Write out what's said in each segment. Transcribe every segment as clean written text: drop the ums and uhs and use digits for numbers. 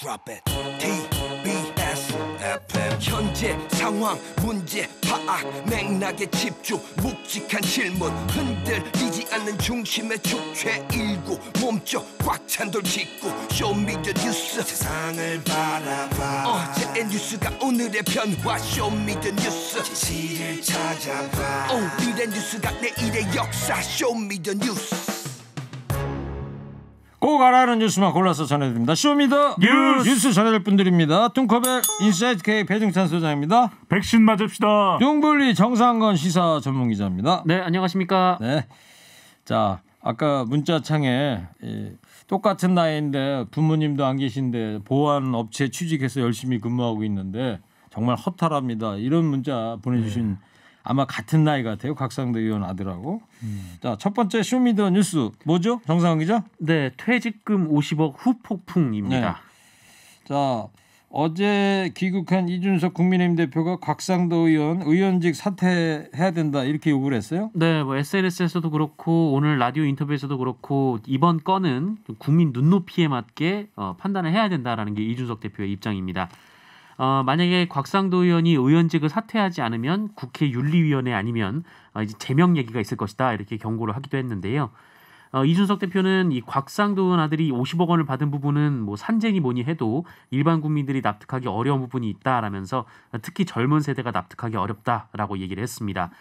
Drop it. TBS FM. 현재 상황 문제 파악 맥락에 집중 묵직한 질문 흔들리지 않는 중심의 축제 일구 몸쪽 꽉 찬 돌 짚고 쇼미더뉴스 세상을 바라봐 어제의 뉴스가 오늘의 변화 쇼미더뉴스 진실을 찾아봐 오늘의 뉴스가 내일의 역사 쇼미더뉴스 꼭 알아는 뉴스만 골라서 전해드립니다. 쇼미더 뉴스 전해드릴 분들입니다. 뚱커벨 인사이트 K 배종찬 소장입니다. 백신 맞읍시다. 용블리 정상건 시사 전문기자입니다. 네, 안녕하십니까. 네, 자 아까 문자창에 똑같은 나이인데 부모님도 안 계신데 보안 업체 취직해서 열심히 근무하고 있는데 정말 허탈합니다. 이런 문자 보내주신 아마 같은 나이 같아요. 곽상도 의원 아들하고. 자, 첫 번째 쇼미더 뉴스 뭐죠? 정상훈 기자? 네, 퇴직금 50억 후폭풍입니다. 네. 자, 어제 귀국한 이준석 국민의힘 대표가 곽상도 의원직 사퇴해야 된다 이렇게 요구를 했어요? 네, 뭐 SNS에서도 그렇고 오늘 라디오 인터뷰에서도 그렇고 이번 건은 국민 눈높이에 맞게 판단을 해야 된다라는 게 이준석 대표의 입장입니다. 만약에 곽상도 의원이 의원직을 사퇴하지 않으면 국회 윤리위원회 아니면 이제 제명 얘기가 있을 것이다 이렇게 경고를 하기도 했는데요. 이준석 대표는 이 곽상도 의원 아들이 50억 원을 받은 부분은 뭐 산재니 뭐니 해도 일반 국민들이 납득하기 어려운 부분이 있다라면서 특히 젊은 세대가 납득하기 어렵다라고 얘기를 했습니다.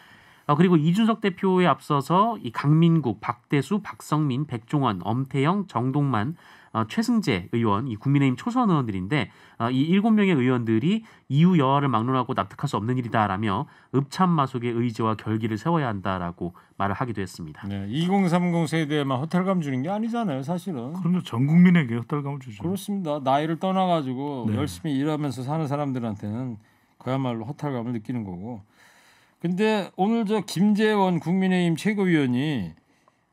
그리고 이준석 대표에 앞서서 이 강민국, 박대수, 박성민, 백종원, 엄태영, 정동만, 최승재 의원, 이 국민의힘 초선 의원들인데 이 7명의 의원들이 이후 여하를 막론하고 납득할 수 없는 일이다라며 읍참마속의 의지와 결기를 세워야 한다라고 말을 하기도 했습니다. 네, 2030 세대에만 호텔감 주는 게 아니잖아요, 사실은. 그럼요, 전 국민에게 호텔감을 주죠. 그렇습니다. 나이를 떠나가지고 열심히 일하면서 사는 사람들한테는 그야말로 호텔감을 느끼는 거고. 근데 오늘 저 김재원 국민의힘 최고위원이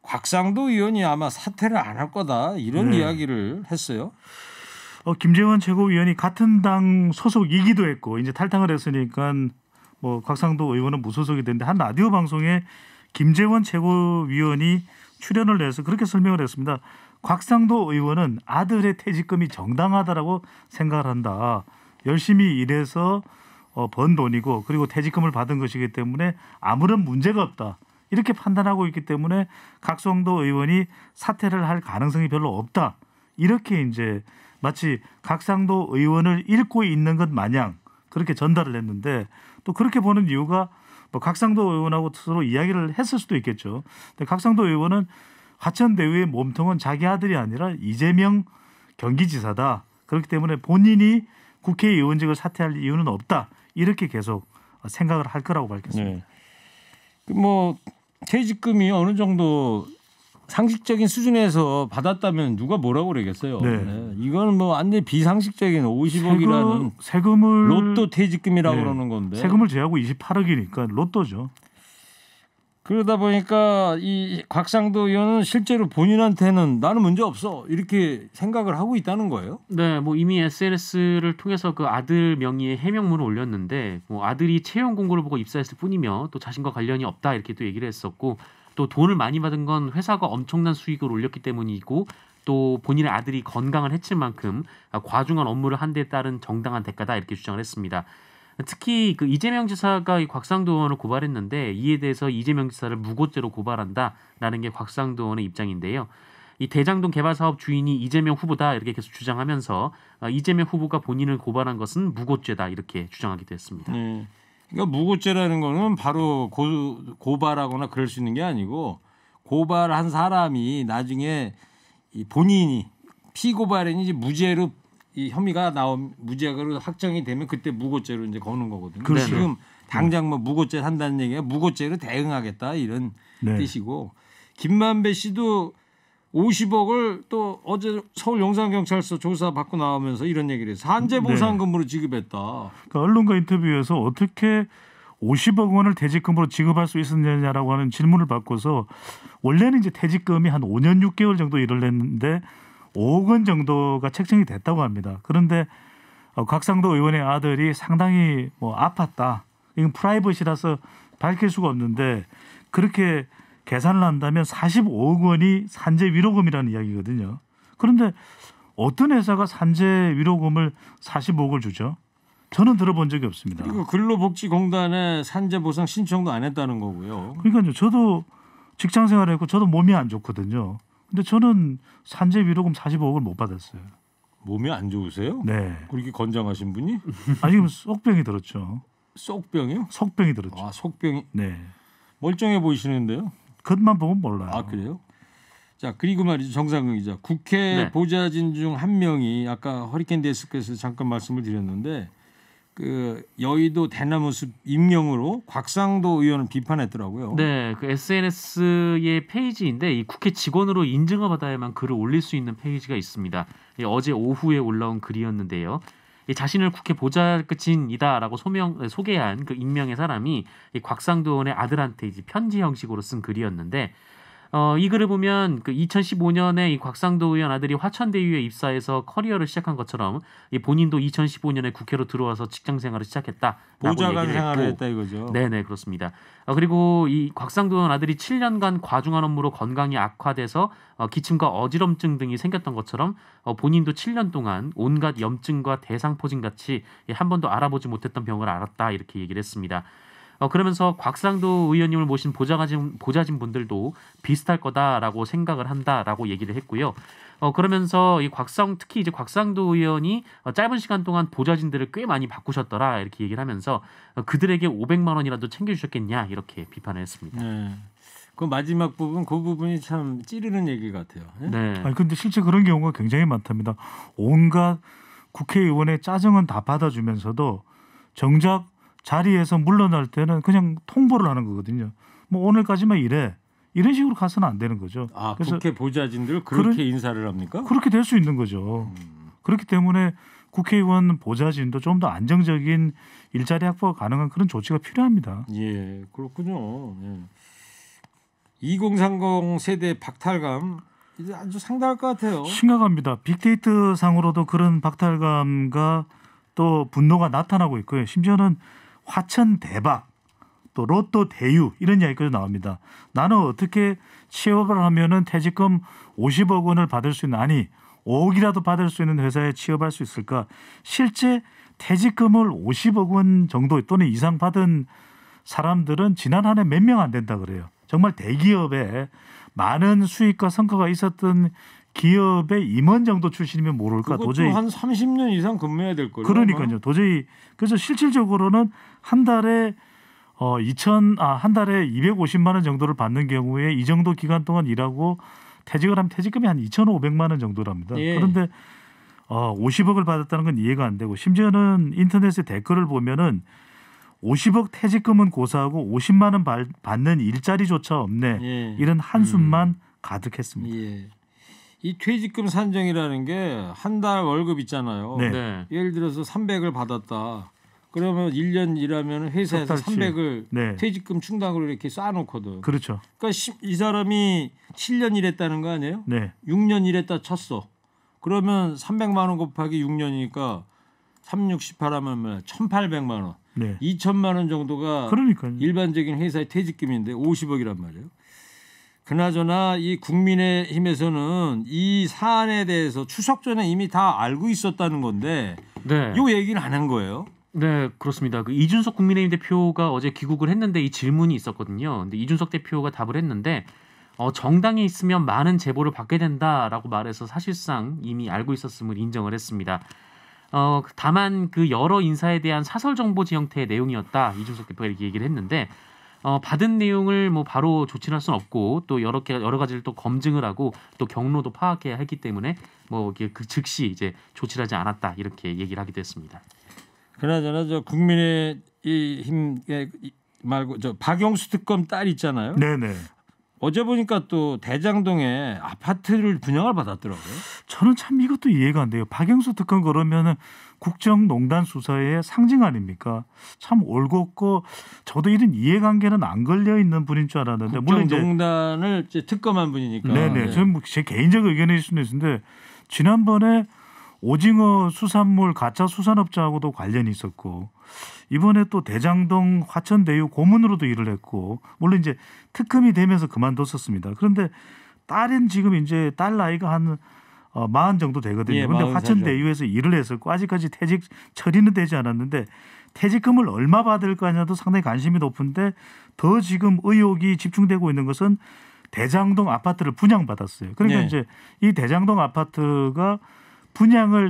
곽상도 의원이 아마 사퇴를 안 할 거다 이런 이야기를 했어요. 김재원 최고위원이 같은 당 소속이기도 했고 이제 탈당을 했으니까 뭐 곽상도 의원은 무소속이 됐는데 한 라디오 방송에 김재원 최고위원이 출연을 해서 그렇게 설명을 했습니다. 곽상도 의원은 아들의 퇴직금이 정당하다라고 생각을 한다. 열심히 일해서 번 돈이고 그리고 퇴직금을 받은 것이기 때문에 아무런 문제가 없다. 이렇게 판단하고 있기 때문에 곽상도 의원이 사퇴를 할 가능성이 별로 없다. 이렇게 이제 마치 곽상도 의원을 잃고 있는 것 마냥 그렇게 전달을 했는데 또 그렇게 보는 이유가 뭐 곽상도 의원하고 서로 이야기를 했을 수도 있겠죠. 근데 곽상도 의원은 화천대유의 몸통은 자기 아들이 아니라 이재명 경기지사다. 그렇기 때문에 본인이 국회의원직을 사퇴할 이유는 없다. 이렇게 계속 생각을 할 거라고 밝혔습니다. 네. 뭐 퇴직금이 어느 정도 상식적인 수준에서 받았다면 누가 뭐라고 그러겠어요. 네. 네. 이건 뭐 완전히 비상식적인 50억이라는 세금을 로또 퇴직금이라고 그러는 건데 세금을 제하고 28억이니까 로또죠. 그러다 보니까 이 곽상도 의원은 실제로 본인한테는 나는 문제 없어 이렇게 생각을 하고 있다는 거예요. 네, 뭐 이미 SNS를 통해서 그 아들 명의의 해명문을 올렸는데 뭐 아들이 채용 공고를 보고 입사했을 뿐이며 또 자신과 관련이 없다 이렇게 또 얘기를 했었고 또 돈을 많이 받은 건 회사가 엄청난 수익을 올렸기 때문이고 또 본인의 아들이 건강을 해칠 만큼 과중한 업무를 한 데 따른 정당한 대가다 이렇게 주장을 했습니다. 특히 그 이재명 지사가 이 곽상도 의원을 고발했는데 이에 대해서 이재명 지사를 무고죄로 고발한다라는 게 곽상도 의원의 입장인데요. 이 대장동 개발 사업 주인이 이재명 후보다 이렇게 계속 주장하면서 이재명 후보가 본인을 고발한 것은 무고죄다 이렇게 주장하기도 했습니다. 그러니까 무고죄라는 거는 바로 고발하거나 그럴 수 있는 게 아니고 고발한 사람이 나중에 본인이 피고발인지 무죄로 이 혐의가 무죄가 확정이 되면 그때 무고죄로 이제 거는 거거든요. 그렇죠. 지금 당장 뭐 무고죄 한다는 얘기가 무고죄로 대응하겠다 이런 뜻이고 김만배 씨도 50억을 또 어제 서울 용산경찰서 조사 받고 나오면서 이런 얘기를 해서 산재보상금으로 지급했다. 그러니까 언론과 인터뷰에서 어떻게 50억 원을 퇴직금으로 지급할 수 있었느냐라고 하는 질문을 받고서 원래는 이제 퇴직금이 한 5년 6개월 정도 일을 했는데 5억 원 정도가 책정이 됐다고 합니다. 그런데 곽상도 의원의 아들이 상당히 뭐 아팠다. 이건 프라이버시라서 밝힐 수가 없는데 그렇게 계산을 한다면 45억 원이 산재 위로금이라는 이야기거든요. 그런데 어떤 회사가 산재 위로금을 45억을 주죠? 저는 들어본 적이 없습니다. 그리고 근로복지공단에 산재 보상 신청도 안 했다는 거고요. 그러니까요. 저도 직장 생활했고 저도 몸이 안 좋거든요. 근데 저는 산재 위로금 45억을 못 받았어요. 몸이 안 좋으세요? 네. 그렇게 건장하신 분이? 지금 속병이 들었죠. 속병이요? 속병이 들었죠. 아, 속병이 네. 멀쩡해 보이시는데요. 겉만 보면 몰라요. 아, 그래요? 자, 그리고 말이죠. 정상근 기자. 국회 네. 보좌진 중 한 명이 아까 허리케인 데스크에서 잠깐 말씀을 드렸는데 그 여의도 대나무숲 임명으로 곽상도 의원을 비판했더라고요. 네, 그 SNS의 페이지인데 이 국회 직원으로 인증을 받아야만 글을 올릴 수 있는 페이지가 있습니다. 어제 오후에 올라온 글이었는데요. 자신을 국회 보좌끝인이다라고 소개한 그 익명의 사람이 이 곽상도 의원의 아들한테 이제 편지 형식으로 쓴 글이었는데 이 글을 보면 그 2015년에 이 곽상도 의원 아들이 화천대유에 입사해서 커리어를 시작한 것처럼 이 본인도 2015년에 국회로 들어와서 직장 생활을 시작했다라고 보좌관 얘기를 생활을 했고, 했다 이거죠. 네네 그렇습니다. 그리고 이 곽상도 의원 아들이 7년간 과중한 업무로 건강이 악화돼서 기침과 어지럼증 등이 생겼던 것처럼 본인도 7년 동안 온갖 염증과 대상포진 같이 한 번도 알아보지 못했던 병을 앓았다 이렇게 얘기를 했습니다. 그러면서 곽상도 의원님을 모신 보좌진 분들도 비슷할 거다라고 생각을 한다라고 얘기를 했고요. 그러면서 특히 이제 곽상도 의원이 짧은 시간 동안 보좌진들을 꽤 많이 바꾸셨더라 이렇게 얘기를 하면서 그들에게 500만 원이라도 챙겨주셨겠냐 이렇게 비판을 했습니다. 네. 그 마지막 부분 그 부분이 참 찌르는 얘기 같아요. 네. 네. 아니 근데 실제 그런 경우가 굉장히 많답니다. 온갖 국회의원의 짜증은 다 받아주면서도 정작 자리에서 물러날 때는 그냥 통보를 하는 거거든요. 뭐 오늘까지만 이래. 이런 식으로 가서는 안 되는 거죠. 아, 그래서 국회 보좌진들 그렇게 인사를 합니까? 그렇게 될 수 있는 거죠. 그렇기 때문에 국회의원 보좌진도 좀 더 안정적인 일자리 확보가 가능한 그런 조치가 필요합니다. 예, 그렇군요. 예. 2030 세대 박탈감 이제 아주 상당할 것 같아요. 심각합니다. 빅데이터 상으로도 그런 박탈감과 또 분노가 나타나고 있고요. 심지어는 화천 대박, 또 로또 대유 이런 이야기까지 나옵니다. 나는 어떻게 취업을 하면은 퇴직금 50억 원을 받을 수 있는 5억이라도 받을 수 있는 회사에 취업할 수 있을까? 실제 퇴직금을 50억 원 정도 또는 이상 받은 사람들은 지난 한 해 몇 명 안 된다 그래요. 정말 대기업에 많은 수익과 성과가 있었던 기업의 임원 정도 출신이면 모를까. 그것도 도저히 한 30년 이상 근무해야 될 거예요. 그러니까요. 도저히 그래서 실질적으로는 한 달에 한 달에 250만 원 정도를 받는 경우에 이 정도 기간 동안 일하고 퇴직을 하면 퇴직금이 한 2,500만 원 정도랍니다. 예. 그런데 50억을 받았다는 건 이해가 안 되고 심지어는 인터넷에 댓글을 보면은 50억 퇴직금은 고사하고 50만 원 받는 일자리조차 없네. 예. 이런 한숨만 가득했습니다. 예. 이 퇴직금 산정이라는 게 한 달 월급 있잖아요. 네. 네. 예를 들어서 300을 받았다. 그러면 1년 일하면 회사에서 석 달치. 300을 네. 퇴직금 충당으로 이렇게 쌓아놓거든. 그렇죠. 그러니까 이 사람이 7년 일했다는 거 아니에요? 네. 6년 일했다 쳤어. 그러면 300만 원 곱하기 6년이니까 3, 6, 18 하면 1,800만 원. 네. 2천만 원 정도가 그러니까요. 일반적인 회사의 퇴직금인데 50억이란 말이에요. 그나저나 이 국민의힘에서는 이 사안에 대해서 추석 전에 이미 다 알고 있었다는 건데 네. 이 얘기는 안 한 거예요. 네, 그렇습니다. 그 이준석 국민의힘 대표가 어제 귀국을 했는데 이 질문이 있었거든요. 근데 이준석 대표가 답을 했는데 정당에 있으면 많은 제보를 받게 된다라고 말해서 사실상 이미 알고 있었음을 인정을 했습니다. 다만 그 여러 인사에 대한 사설 정보지 형태의 내용이었다. 이준석 대표가 이렇게 얘기를 했는데 받은 내용을 뭐 바로 조치를 할 수는 없고 또 여러 가지를 또 검증을 하고 또 경로도 파악해야 했기 때문에 뭐 그 즉시 이제 조치를 하지 않았다 이렇게 얘기를 하기도 했습니다. 그나저나 저 국민의힘 말고 저 박영수 특검 딸 있잖아요. 네네. 어제 보니까 또 대장동에 아파트를 분양을 받았더라고요. 저는 참 이것도 이해가 안 돼요. 박영수 특검 그러면은 국정농단 수사의 상징 아닙니까? 참 올곧고 저도 이런 이해관계는 안 걸려 있는 분인 줄 알았는데 물론 이제 국정농단을 이제 특검한 분이니까. 네네. 네. 저는 제 개인적 의견일 수는 있는데 지난번에 오징어 수산물 가짜 수산업자하고도 관련이 있었고 이번에 또 대장동 화천대유 고문으로도 일을 했고 물론 이제 특검이 되면서 그만뒀었습니다. 그런데 딸은 지금 이제 딸 나이가 한 40 정도 되거든요. 예, 그런데 40 화천대유에서 일을 했었고 아직까지 퇴직 처리는 되지 않았는데 퇴직금을 얼마 받을 거냐도 상당히 관심이 높은데 더 지금 의혹이 집중되고 있는 것은 대장동 아파트를 분양받았어요. 그러니까 네. 이제 이 대장동 아파트가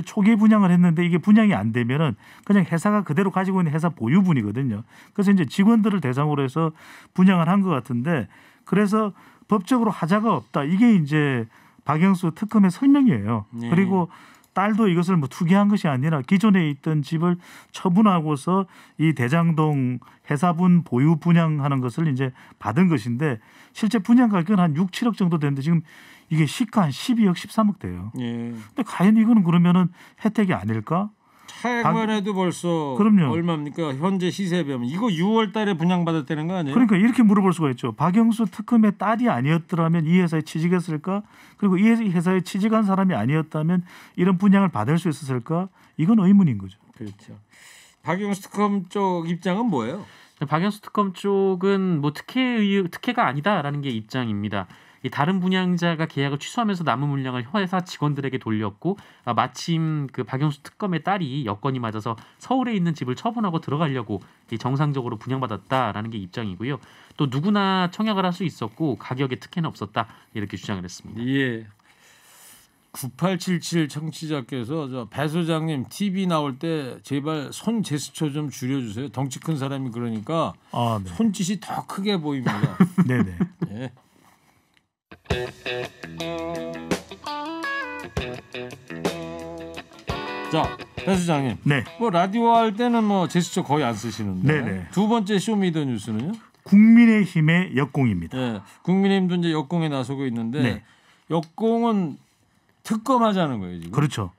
초기 분양을 했는데 이게 분양이 안 되면은 그냥 회사가 그대로 가지고 있는 회사 보유분이거든요. 그래서 이제 직원들을 대상으로 해서 분양을 한 것 같은데 그래서 법적으로 하자가 없다. 이게 이제 박영수 특검의 설명이에요. 네. 그리고 딸도 이것을 뭐 투기한 것이 아니라 기존에 있던 집을 처분하고서 이 대장동 회사분 보유 분양하는 것을 이제 받은 것인데 실제 분양 가격은 한 6, 7억 정도 되는데 지금 이게 시가 한 12억, 13억 돼요. 예. 근데 과연 이거는 그러면은 혜택이 아닐까? 차액만 해도 벌써 그럼요. 얼마입니까? 현재 시세에 비하면 이거 6월 달에 분양받았다는 거 아니에요? 그러니까 이렇게 물어볼 수가 있죠. 박영수 특검의 딸이 아니었더라면 이 회사에 취직했을까? 그리고 이 회사에 취직한 사람이 아니었다면 이런 분양을 받을 수 있었을까? 이건 의문인 거죠. 그렇죠. 박영수 특검 쪽 입장은 뭐예요? 박영수 특검 쪽은 뭐 특혜가 아니다라는 게 입장입니다. 이 다른 분양자가 계약을 취소하면서 남은 물량을 회사 직원들에게 돌렸고 마침 그 박영수 특검의 딸이 여건이 맞아서 서울에 있는 집을 처분하고 들어가려고 이 정상적으로 분양받았다라는 게 입장이고요. 또 누구나 청약을 할 수 있었고 가격에 특혜는 없었다 이렇게 주장을 했습니다. 예. 9877 청취자께서 배 소장님 TV 나올 때 제발 손 제스처 좀 줄여주세요. 덩치 큰 사람이 그러니까 아, 네. 손짓이 더 크게 보입니다. 네네. 예. 자, 배 소장님. 네. 뭐 라디오 할 때는 뭐 제스처 거의 안 쓰시는데 네네. 두 번째 쇼미더뉴스는요? 국민의힘의 역공입니다. 예, 국민의힘도 이제 역공에 나서고 있는데 네. 역공은 특검하자는 거예요 지금. 그렇죠.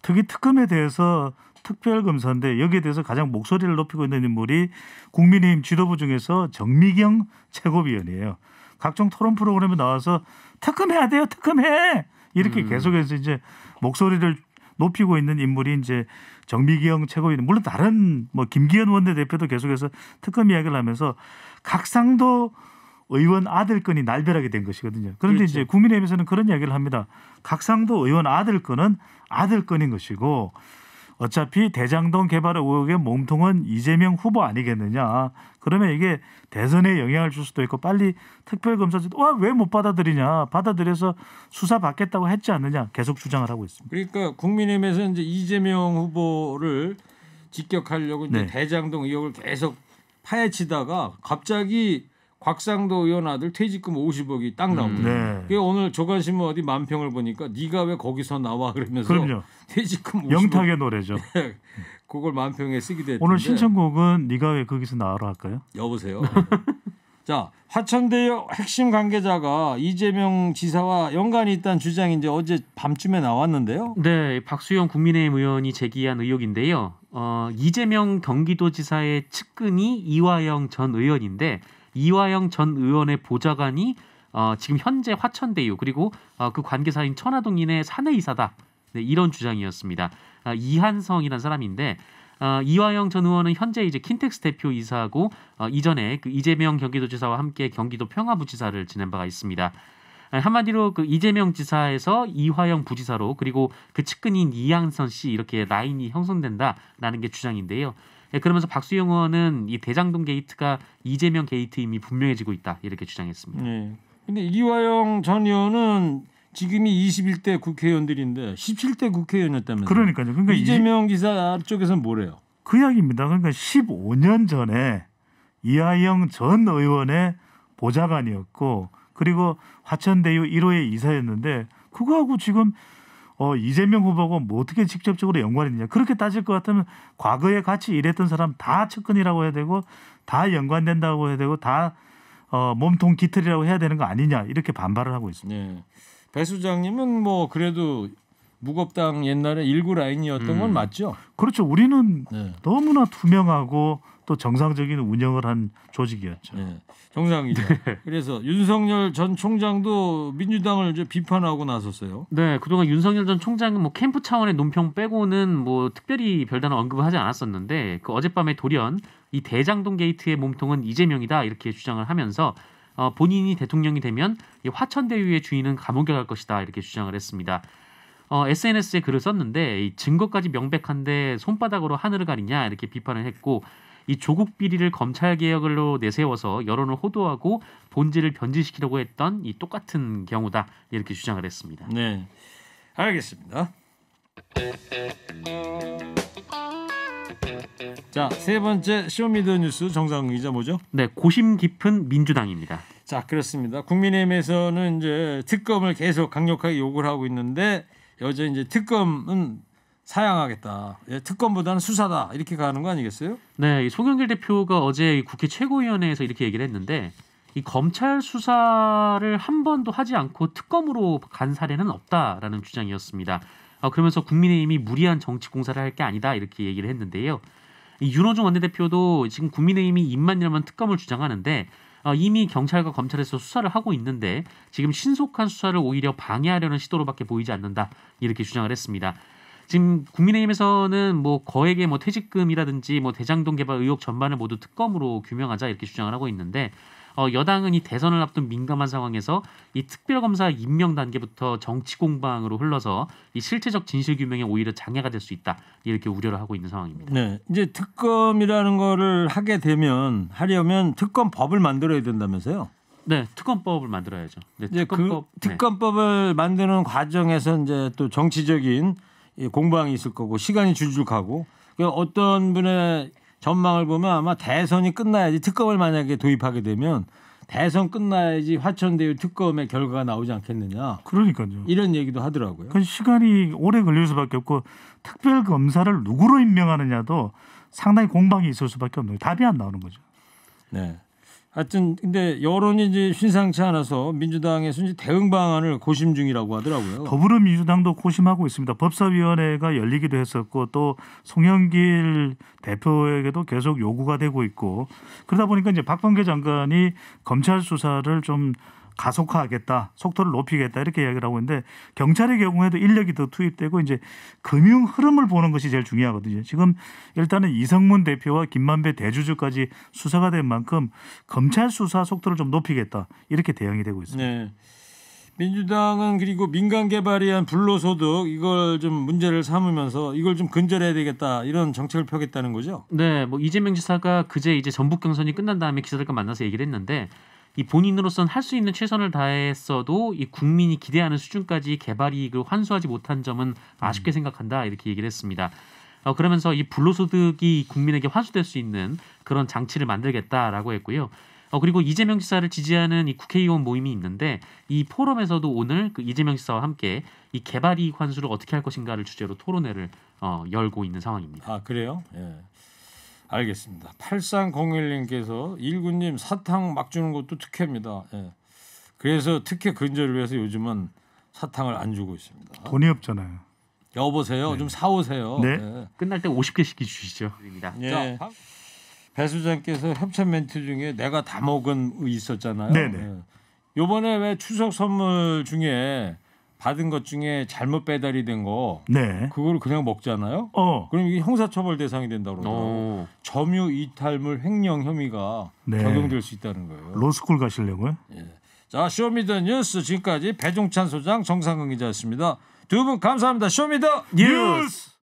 특히 특검에 대해서 특별검사인데 여기에 대해서 가장 목소리를 높이고 있는 인물이 국민의힘 지도부 중에서 정미경 최고위원이에요. 각종 토론 프로그램에 나와서 특검해야 돼요, 특검해 이렇게 계속해서 이제 목소리를 높이고 있는 인물이 이제 정미경 최고위원. 물론 다른 뭐 김기현 원내대표도 계속해서 특검 이야기를 하면서 각상도 의원 아들 건이 날벼락이 된 것이거든요. 그런데 그렇죠. 이제 국민의힘에서는 그런 이야기를 합니다. 각상도 의원 아들 건은 아들 건인 것이고 어차피 대장동 개발 의혹의 몸통은 이재명 후보 아니겠느냐. 그러면 이게 대선에 영향을 줄 수도 있고 빨리 특별검사도 왜 못 받아들이냐. 받아들여서 수사 받겠다고 했지 않느냐. 계속 주장을 하고 있습니다. 그러니까 국민의힘에서 이제 이재명 후보를 직격하려고 이제 네. 대장동 의혹을 계속 파헤치다가 갑자기 곽상도 의원 아들 퇴직금 50억이 딱 나옵니다. 네. 그게 오늘 조간신문 어디 만평을 보니까 네가 왜 거기서 나와 그러면서 그럼요. 퇴직금 50억 영탁의 노래죠. 그걸 만평에 쓰기도 했던데 오늘 신청곡은 네가 왜 거기서 나와라 할까요? 여보세요. 자, 화천대유 핵심 관계자가 이재명 지사와 연관이 있다는 주장이 이제 어제 밤쯤에 나왔는데요. 네, 박수영 국민의힘 의원이 제기한 의혹인데요. 이재명 경기도지사의 측근이 이화영 전 의원인데 이화영 전 의원의 보좌관이 지금 현재 화천대유 그리고 그 관계사인 천화동인의 사내이사다. 네, 이런 주장이었습니다. 이한성이라는 사람인데 이화영 전 의원은 현재 이제 킨텍스 대표이사고 이전에 그 이재명 경기도지사와 함께 경기도 평화부지사를 지낸 바가 있습니다. 한마디로 그 이재명 지사에서 이화영 부지사로 그리고 그 측근인 이한선 씨 이렇게 라인이 형성된다라는 게 주장인데요. 그러면서 박수영 의원은 이 대장동 게이트가 이재명 게이트임이 분명해지고 있다 이렇게 주장했습니다. 네. 근데 이화영 전 의원은 지금이 21대 국회의원들인데 17대 국회의원이었다면서요. 그러니까요. 그러니까 이재명 기사 쪽에서는 뭐래요? 그 이야기입니다. 그러니까 15년 전에 이하영 전 의원의 보좌관이었고 그리고 화천대유 1호의 이사였는데 그거하고 지금 이재명 후보가 뭐 어떻게 직접적으로 연관이 있냐. 그렇게 따질 것 같으면 과거에 같이 일했던 사람 다 측근이라고 해야 되고 다 연관된다고 해야 되고 다 몸통 깃털이라고 해야 되는 거 아니냐. 이렇게 반발을 하고 있습니다. 네. 배 수장님은 뭐 그래도 무겁당 옛날에 1구 라인이었던 건 맞죠? 그렇죠. 우리는 네. 너무나 투명하고 또 정상적인 운영을 한 조직이었죠. 네. 정상이죠. 그래서 윤석열 전 총장도 민주당을 이제 비판하고 나섰어요. 네, 그동안 윤석열 전 총장은 뭐 캠프 차원의 논평 빼고는 뭐 특별히 별다른 언급을 하지 않았었는데 그 어젯밤에 돌연 이 대장동 게이트의 몸통은 이재명이다 이렇게 주장을 하면서 본인이 대통령이 되면 이 화천대유의 주인은 감옥에 갈 것이다 이렇게 주장을 했습니다. SNS에 글을 썼는데 이 증거까지 명백한데 손바닥으로 하늘을 가리냐 이렇게 비판을 했고 이 조국 비리를 검찰 개혁으로 내세워서 여론을 호도하고 본질을 변질시키려고 했던 이 똑같은 경우다 이렇게 주장을 했습니다. 네, 알겠습니다. 자, 세 번째 쇼미더뉴스 정상근 기자 뭐죠? 네, 고심 깊은 민주당입니다. 자, 그렇습니다. 국민의힘에서는 이제 특검을 계속 강력하게 요구를 하고 있는데 여전히 이제 특검은 사양하겠다. 특검보다는 수사다 이렇게 가는 거 아니겠어요? 네, 이 송영길 대표가 어제 국회 최고위원회에서 이렇게 얘기를 했는데 이 검찰 수사를 한 번도 하지 않고 특검으로 간 사례는 없다라는 주장이었습니다. 그러면서 국민의힘이 무리한 정치 공사를 할 게 아니다 이렇게 얘기를 했는데요. 이 윤호중 원내대표도 지금 국민의힘이 입만 열면 특검을 주장하는데 이미 경찰과 검찰에서 수사를 하고 있는데 지금 신속한 수사를 오히려 방해하려는 시도로밖에 보이지 않는다 이렇게 주장을 했습니다. 지금 국민의힘에서는 뭐 거액의 뭐 퇴직금이라든지 뭐 대장동 개발 의혹 전반을 모두 특검으로 규명하자 이렇게 주장을 하고 있는데 여당은 이 대선을 앞둔 민감한 상황에서 이 특별검사 임명 단계부터 정치 공방으로 흘러서 이 실체적 진실 규명에 오히려 장애가 될 수 있다 이렇게 우려를 하고 있는 상황입니다. 네, 이제 특검이라는 거를 하려면 특검법을 만들어야 된다면서요? 네, 특검법을 만들어야죠. 네, 이제 특검법을 만드는 과정에서 이제 또 정치적인 공방이 있을 거고 시간이 줄줄 가고 어떤 분의 전망을 보면 아마 대선이 끝나야지 특검을 만약에 도입하게 되면 대선 끝나야지 화천대유 특검의 결과가 나오지 않겠느냐. 그러니까요. 이런 얘기도 하더라고요. 그 시간이 오래 걸릴 수밖에 없고 특별 검사를 누구로 임명하느냐도 상당히 공방이 있을 수밖에 없는 거예요. 답이 안 나오는 거죠. 네. 하여튼 근데 여론이 이제 심상치 않아서 민주당에서 이제 대응 방안을 고심 중이라고 하더라고요. 더불어민주당도 고심하고 있습니다. 법사위원회가 열리기도 했었고 또 송영길 대표에게도 계속 요구가 되고 있고 그러다 보니까 이제 박범계 장관이 검찰 수사를 좀 가속화하겠다, 속도를 높이겠다 이렇게 이야기를 하고 있는데 경찰의 경우에도 인력이 더 투입되고 이제 금융 흐름을 보는 것이 제일 중요하거든요. 지금 일단은 이성문 대표와 김만배 대주주까지 수사가 된 만큼 검찰 수사 속도를 좀 높이겠다 이렇게 대응이 되고 있습니다. 네. 민주당은 그리고 민간 개발에 의한 불로소득 이걸 좀 문제를 삼으면서 이걸 좀 근절해야 되겠다 이런 정책을 펴겠다는 거죠. 네, 뭐 이재명 지사가 그제 이제 전북 경선이 끝난 다음에 기자들과 만나서 얘기를 했는데. 이 본인으로서는 할 수 있는 최선을 다했어도 이 국민이 기대하는 수준까지 개발 이익을 환수하지 못한 점은 아쉽게 생각한다 이렇게 얘기를 했습니다. 그러면서 이 불로소득이 국민에게 환수될 수 있는 그런 장치를 만들겠다라고 했고요. 그리고 이재명 지사를 지지하는 이 국회의원 모임이 있는데 이 포럼에서도 오늘 그 이재명 지사와 함께 이 개발 이익 환수를 어떻게 할 것인가를 주제로 토론회를 열고 있는 상황입니다. 아, 그래요? 예. 알겠습니다. 8301님께서 일군님 사탕 막 주는 것도 특혜입니다. 예. 그래서 특혜 근절을 위해서 요즘은 사탕을 안 주고 있습니다. 돈이 없잖아요. 여보세요. 네. 좀 사오세요. 네. 예. 끝날 때 50개씩 주시죠. 예. 자, 배 수장께서 협찬 멘트 중에 내가 다 먹은 있었잖아요. 네네. 예. 요번에 왜 추석 선물 중에 받은 것 중에 잘못 배달이 된 거 네. 그걸 그냥 먹잖아요. 그럼 이게 형사처벌 대상이 된다고 그러더라고요. 점유 이탈물 횡령 혐의가 네. 적용될 수 있다는 거예요. 로스쿨 가시려고요? 예. 자, 쇼미더뉴스 지금까지 배종찬 소장 정상근 기자였습니다. 두 분 감사합니다. 쇼미더 뉴스.